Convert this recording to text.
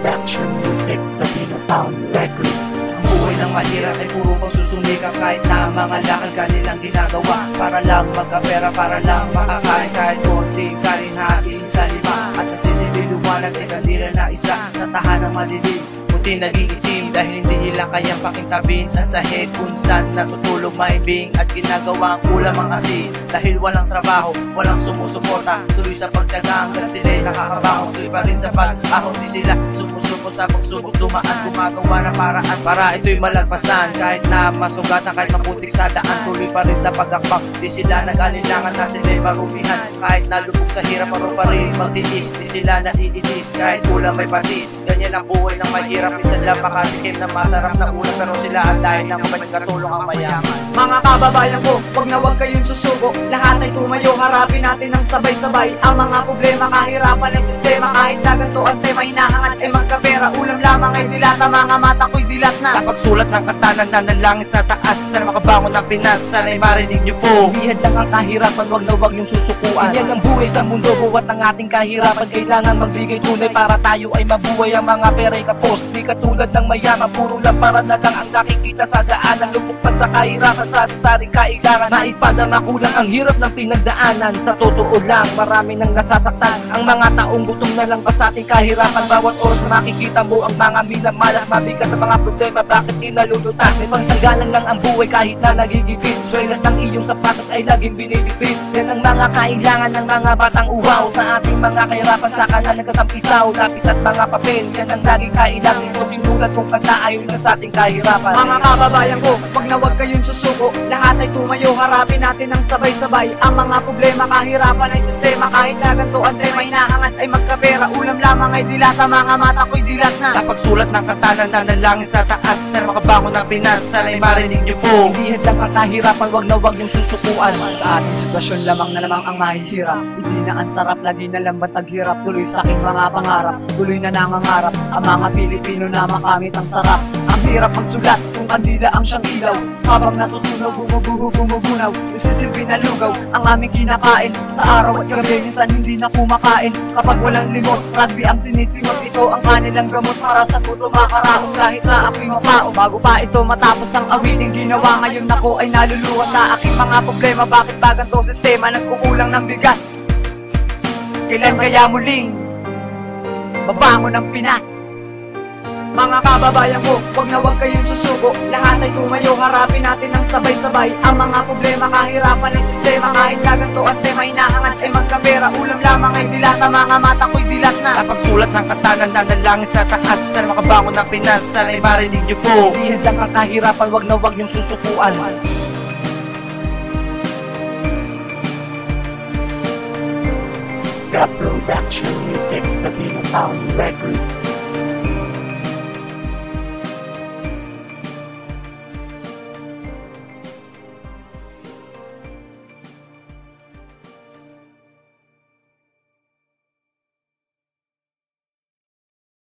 Production Music sa Pinatown Records. Ang buhay ng mahirap ay puro pagsusumikap, kahit na mga lakal kanilang ginagawa para lang magkapera, para lang makakain kahit konting karinhatin sa lima. At nagsisibiluwanan ay kandila na isa sa tahanang madilim, puti naging itim dahil hindi nila kayang pakintabin ang sahig kung saan natutulog maibing at ginagawa ang kulang ang asin. Dahil walang trabaho, walang sumusuporta, tuloy sa pagtyaga hanggang sila'y nakakabaho. Tuloy pa rin sa pag-ahon, di sila sumusuko sa pagsubok, dumaan, gumagawa ng paraan para ito'y malagpasan. Kahit na masugatan, kahit maputik sa daan, tuloy pa rin sa pag-akbak, di sila nag-alilangan na sila'y marumihan. Kahit nalubog sa hirap, paano pa rin magtiis, di sila naiitis kahit kulang may patis. Ganyan ang buhay ng mahirap, minsan lang makatikim na masarap na ulam, pero sila ang dahil ng mabait katulong ang mayaman. Mga kababayan ko, wag na wag kayong susuko, lahat ay tumayo, harapin natin ng sabay-sabay ang mga problema, kahirapan ng sistema. Kahit na ganito ang tema, hinahangat ay magkapera, ulam lamang ay dilata, mga mata ko'y dilat na. Sa pagsulat ng kanta na nanalangin sa taas, sana makabangon ng Pinas, sana'y marinig niyo po. Ihad lang ang kahirapan, wag na wag yung susukuan. Yan ang buhay sa mundo, buwat ng ating kahirapan, kailangan magbigay tunay para tayo ay mabuhay. Ang mga pera'y kapos, di katulad ng mayaman, puro lang para na lang ang nakikita sa daanan. Lubog pa sa kahirapan, sari-sari kailangan, maipadang nakulang ang hirap ng pinagdaanan. Sa totoo lang, marami nang nasasaktan, ang mga taong gutom na lang pa sa ating kahirapan. Bawat oras makikita mo ang mga minamalas, mabigat na mga problema, bakit kinalulutan? May pagsanggalang lang ang buhay kahit na nagigipit, swelas ng iyong sapatos ay laging binibipit. Yan ang mga kailangan ng mga batang uhaw, sa ating mga kahirapan sa kanan nagkatampisaw. Lapis at mga papel, yan ang laging kailangan, ito sinulat kong kanta ayon na sa ating kahirapan. Mga kababayan ko, wag na wag kayong susuko, lahat ay tumayo, harapin natin ng sabay-sabay ang mga problema, kahirapan ay sistema. Kahit na ganito ang tema, hinahangat ay magkapera, ulam lamang ay dilata, mga mata ko'y dilat na. Sa pagsulat ng kanta na nanalangin sa taas, sana makabangon ng Pinas, sana'y marinig niyo po. Hindi lang ang kahirapan, wag na wag yung susukuan. Sa ating sitwasyon lamang na lamang ang mahihirap, hindi na ang sarap, lagi na lang ba't naghirap. Tuloy sa aking mga pangarap, tuloy na nangangarap ang mga Pilipino na makamit ang sarap. Ang hirap magsulat kung kandila ang siyang ilaw, habang natutunog, gumugunaw, isisilbi na lugaw ang aming kinakain. Sa araw at gabi, minsan hindi na kumakain. Kapag walang limos, rugby ang sinisimot, ito ang kanilang gamot para sa puto makaraos. Kahit na ako'y mapao, bago pa ito matapos ang awiting ginawa, ngayon ako ay naluluwa sa aking mga problema. Bakit ba ganito sistema, nagkukulang ng bigas? Kailan kaya muling babangon ng Pinas? Mga kababayan ko, wag na wag kayong susuko, lahat ay tumayo, harapin natin ng sabay-sabay ang mga problema, kahirapan ng sistema. Kahit na ganito ang tema, hinahangat ay magkapera, ulam lamang ay dilata, mga mata ko'y dilat na. Sa pagsulat ng kanta na nanalangin sa taas, sana makabangon ng Pinas, sana'y marinig niyo po. Hindi lang ang kahirapan, wag na wag yung susukuan. The Production Music sa Pinatown Records.